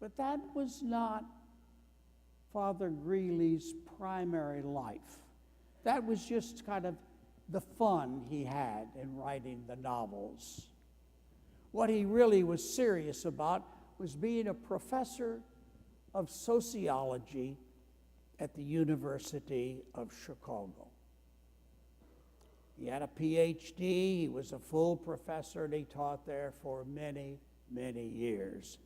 But that was not Father Greeley's primary life. That was just kind of the fun he had in writing the novels. What he really was serious about was being a professor of sociology at the University of Chicago. He had a PhD, he was a full professor, and he taught there for many, many years.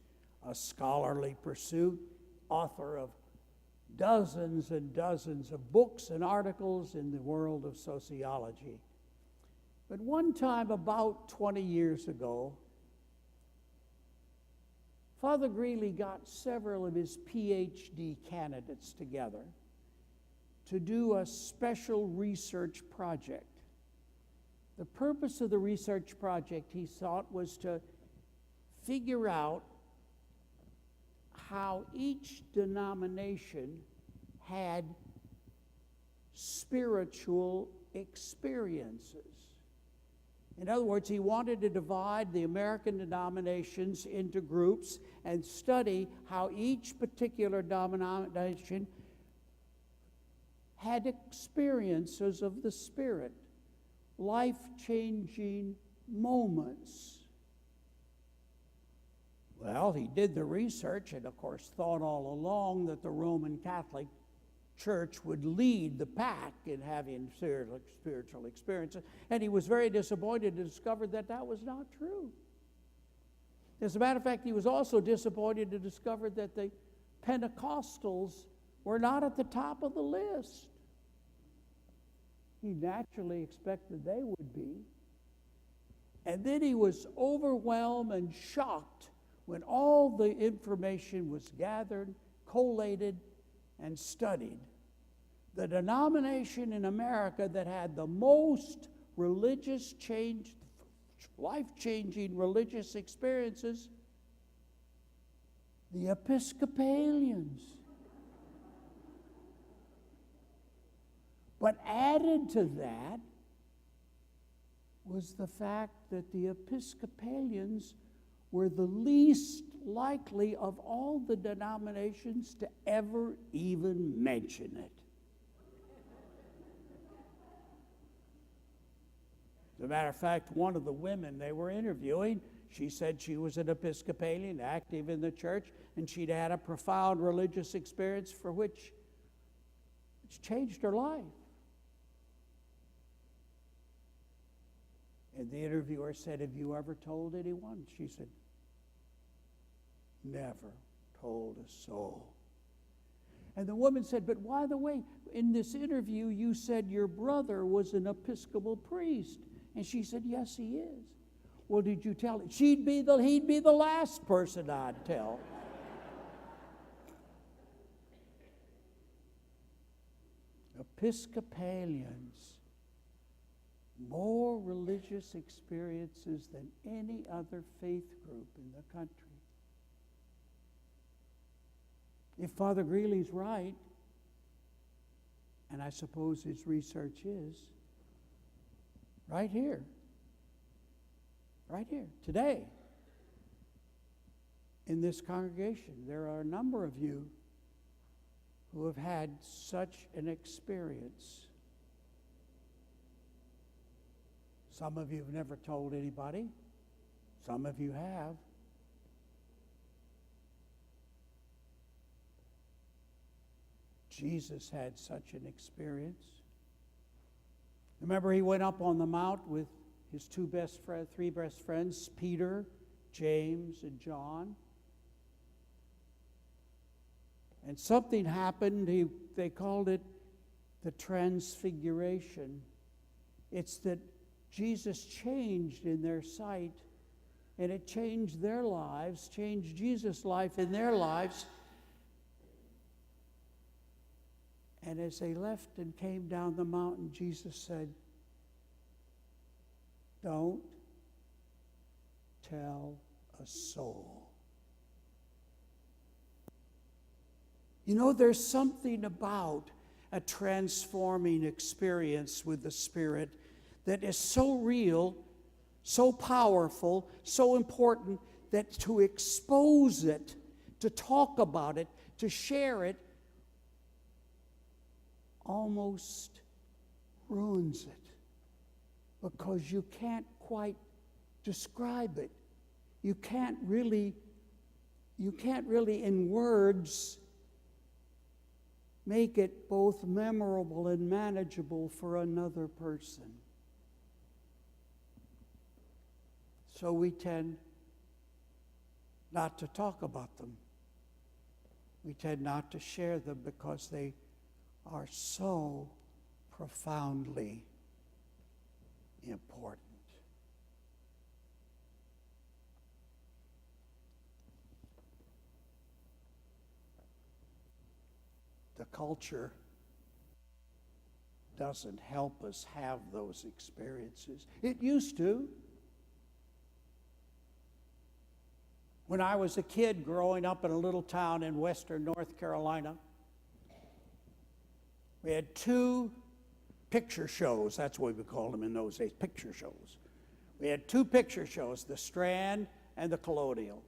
A scholarly pursuit, author of dozens and dozens of books and articles in the world of sociology. But one time, about 20 years ago, Father Greeley got several of his PhD candidates together to do a special research project. The purpose of the research project, he thought, was to figure out how each denomination had spiritual experiences. In other words, he wanted to divide the American denominations into groups and study how each particular denomination had experiences of the Spirit, life-changing moments. Well, he did the research and, of course, thought all along that the Roman Catholic Church would lead the pack in having spiritual experiences, and he was very disappointed to discover that that was not true. As a matter of fact, he was also disappointed to discover that the Pentecostals were not at the top of the list. He naturally expected they would be. And then he was overwhelmed and shocked when all the information was gathered, collated, and studied. The denomination in America that had the most life-changing religious experiences, the Episcopalians. But added to that was the fact that the Episcopalians were the least likely of all the denominations to ever even mention it. As a matter of fact, one of the women they were interviewing, she said she was an Episcopalian, active in the church, and she'd had a profound religious experience for which it's changed her life. And the interviewer said, "Have you ever told anyone?" She said, "Never told a soul." And the woman said, "But by the way, in this interview you said your brother was an Episcopal priest." And she said, "Yes, he is." "Well, did you tell him?" He'd be the last person I'd tell. Episcopalians, more religious experiences than any other faith group in the country. If Father Greeley's right, and I suppose his research is, right here, today, in this congregation, there are a number of you who have had such an experience. Some of you have never told anybody. Some of you have. Jesus had such an experience. Remember, he went up on the mount with his three best friends, Peter, James, and John. And something happened. They called it the Transfiguration. It's that Jesus changed in their sight, and it changed their lives, changed Jesus' life in their lives. And as they left and came down the mountain, Jesus said, "Don't tell a soul." You know, there's something about a transforming experience with the Spirit that is so real, so powerful, so important, that to expose it to talk about it, to share it, almost ruins it, because you can't quite describe it. You can't really in words make it both memorable and manageable for another person. So we tend not to talk about them. We tend not to share them because they are so profoundly important. The culture doesn't help us have those experiences. It used to. When I was a kid growing up in a little town in western North Carolina, we had 2 picture shows. That's what we called them in those days, picture shows. We had 2 picture shows, the Strand and the Colonial.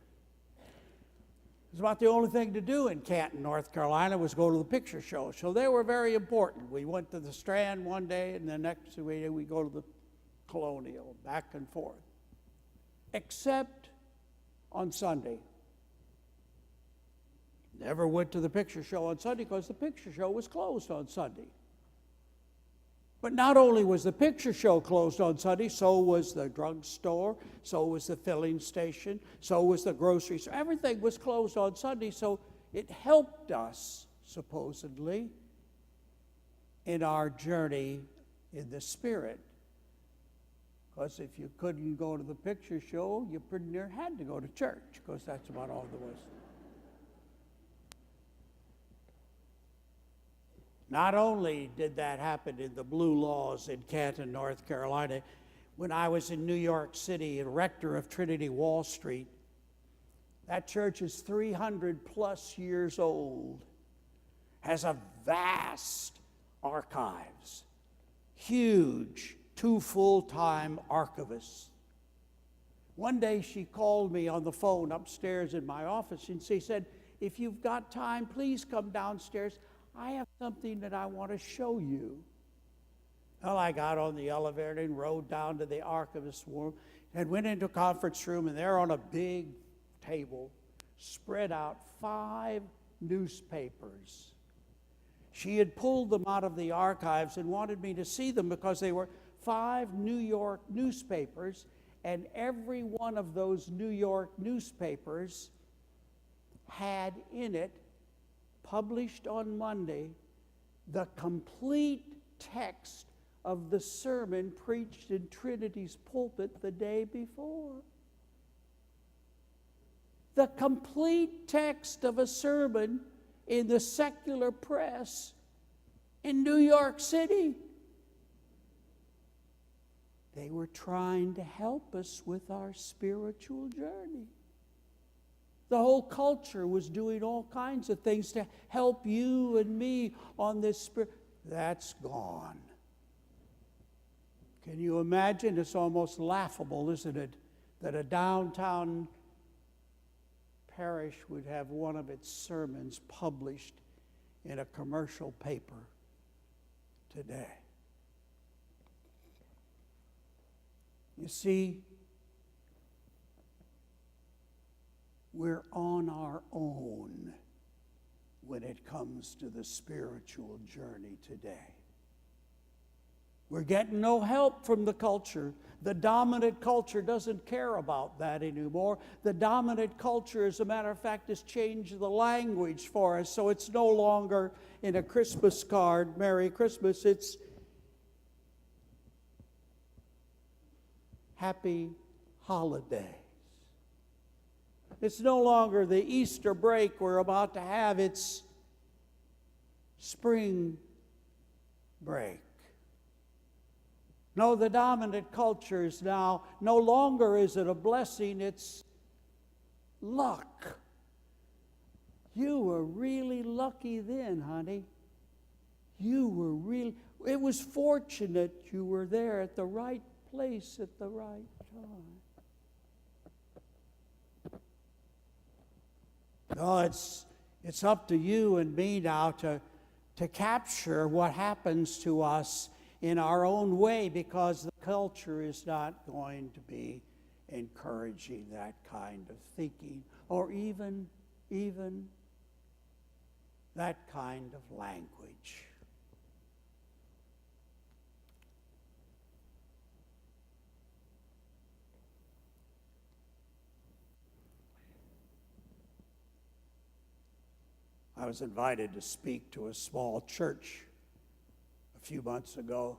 It was about the only thing to do in Canton, North Carolina, was go to the picture show. So they were very important. We went to the Strand one day, and the next day we go to the Colonial, back and forth. Except on Sunday. Never went to the picture show on Sunday because the picture show was closed on Sunday. But not only was the picture show closed on Sunday, so was the drugstore, so was the filling station, so was the grocery store. Everything was closed on Sunday, so it helped us, supposedly, in our journey in the Spirit. Because if you couldn't go to the picture show, you pretty near had to go to church, because that's about all there was. Not only did that happen in the Blue Laws in Canton, North Carolina, when I was in New York City and rector of Trinity Wall Street, that church is 300 plus years old, has a vast archives, huge, 2 full-time archivists. One day she called me on the phone upstairs in my office, and she said, "If you've got time, please come downstairs. I have something that I want to show you." Well, I got on the elevator and rode down to the archivist's room and went into a conference room, and there on a big table, spread out 5 newspapers. She had pulled them out of the archives and wanted me to see them because they were 5 New York newspapers, and every one of those New York newspapers had in it, published on Monday, the complete text of the sermon preached in Trinity's pulpit the day before. The complete text of a sermon in the secular press in New York City. They were trying to help us with our spiritual journey. The whole culture was doing all kinds of things to help you and me on this spirit. That's gone. Can you imagine? It's almost laughable, isn't it, that a downtown parish would have one of its sermons published in a commercial paper today. You see, we're on our own when it comes to the spiritual journey today. We're getting no help from the culture. The dominant culture doesn't care about that anymore. The dominant culture, as a matter of fact, has changed the language for us, so it's no longer in a Christmas card, Merry Christmas, it's Happy Holidays. It's no longer the Easter break we're about to have, it's spring break. No, the dominant culture is now, no longer is it a blessing, it's luck. You were really lucky then, honey. It was fortunate you were there at the right place at the right time. No, it's up to you and me now to capture what happens to us in our own way, because the culture is not going to be encouraging that kind of thinking or even that kind of language. I was invited to speak to a small church a few months ago.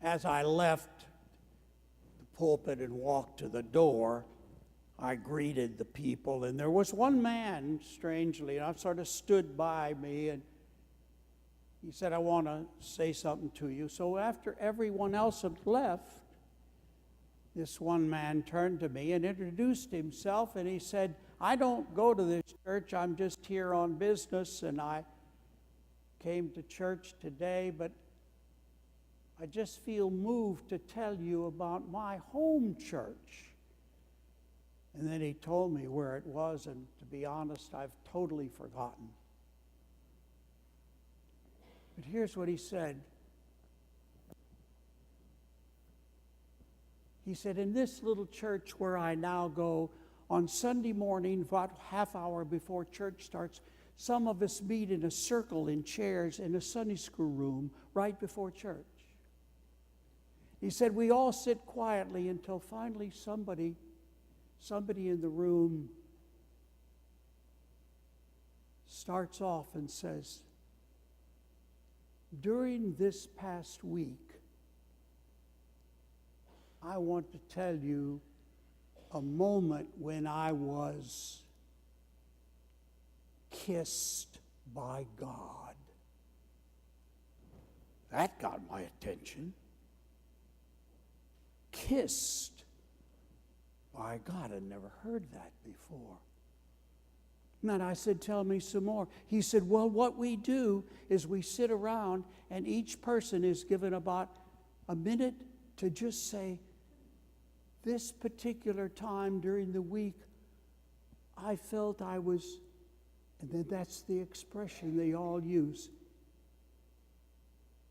As I left the pulpit and walked to the door, I greeted the people, and there was one man, strangely enough, sort of stood by me, and he said, "I want to say something to you." So after everyone else had left, this one man turned to me and introduced himself, and he said, "I don't go to this church. I'm just here on business, and I came to church today, but I just feel moved to tell you about my home church." And then he told me where it was, and to be honest, I've totally forgotten. But here's what he said. He said, "In this little church where I now go, on Sunday morning, about half hour before church starts, some of us meet in a circle in chairs in a Sunday school room right before church. He said, we all sit quietly until finally somebody in the room starts off and says, 'During this past week, I want to tell you a moment when I was kissed by God.'" That got my attention. Kissed by God. I'd never heard that before. And then I said, "Tell me some more." He said, "Well, what we do is we sit around and each person is given about a minute to just say, 'This particular time during the week, I felt I was,'" and then that's the expression they all use,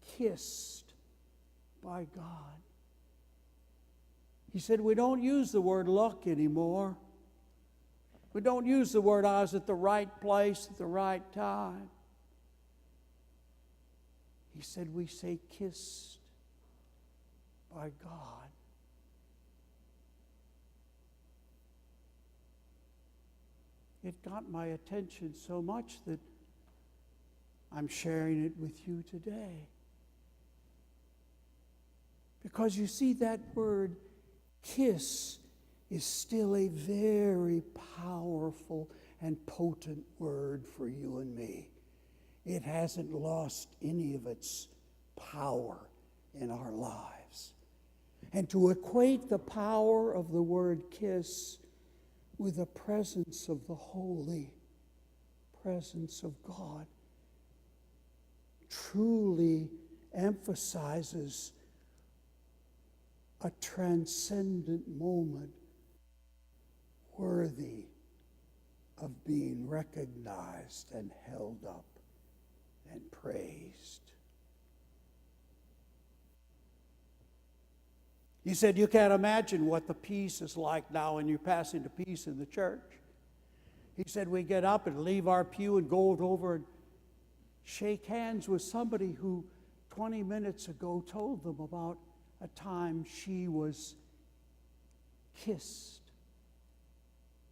"kissed by God." He said, "We don't use the word luck anymore. We don't use the word I was at the right place at the right time." He said, "We say kissed by God." It got my attention so much that I'm sharing it with you today. Because you see, that word kiss is still a very powerful and potent word for you and me. It hasn't lost any of its power in our lives. And to equate the power of the word kiss with the presence of the holy presence of God truly emphasizes a transcendent moment worthy of being recognized and held up and praised. He said, "You can't imagine what the peace is like now when you're passing the peace in the church." He said, "We get up and leave our pew and go over and shake hands with somebody who 20 minutes ago told them about a time she was kissed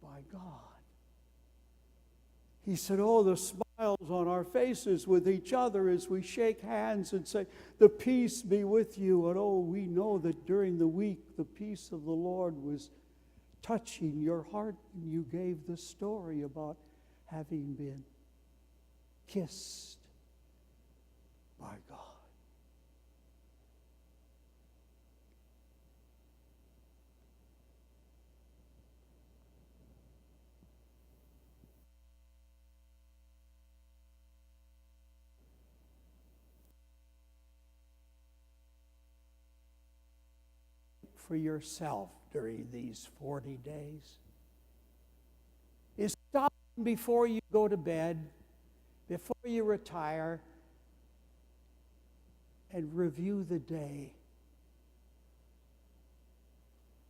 by God." He said, "Oh, the smiles on our faces with each other as we shake hands and say, 'The peace be with you.' And oh, we know that during the week, the peace of the Lord was touching your heart when you gave the story about having been kissed by God." for yourself during these 40 days is stop before you go to bed, before you retire, and review the day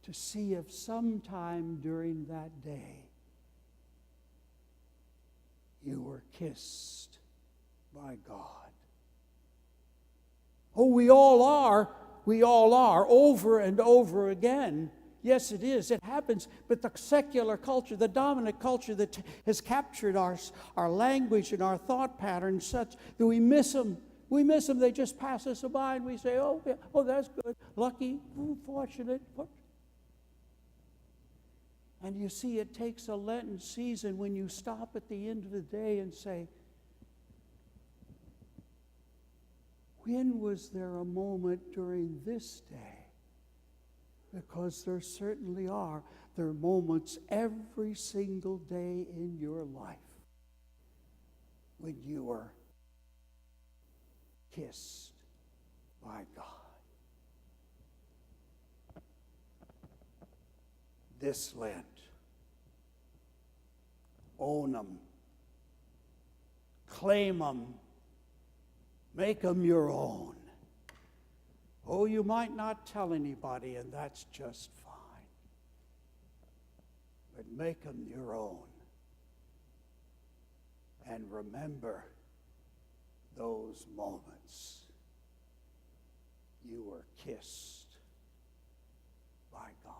to see if sometime during that day you were kissed by God. Oh, we all are, over and over again. Yes, it is. It happens. But the secular culture, the dominant culture that has captured our language and our thought patterns such that we miss them. We miss them. They just pass us by, and we say, oh, yeah, oh, that's good. Lucky, fortunate. And you see, it takes a Lenten season when you stop at the end of the day and say, when was there a moment during this day? Because there certainly are. There are moments every single day in your life when you are kissed by God. This Lent, own them, claim them, make them your own. Oh, you might not tell anybody, and that's just fine. But make them your own. And remember those moments you were kissed by God.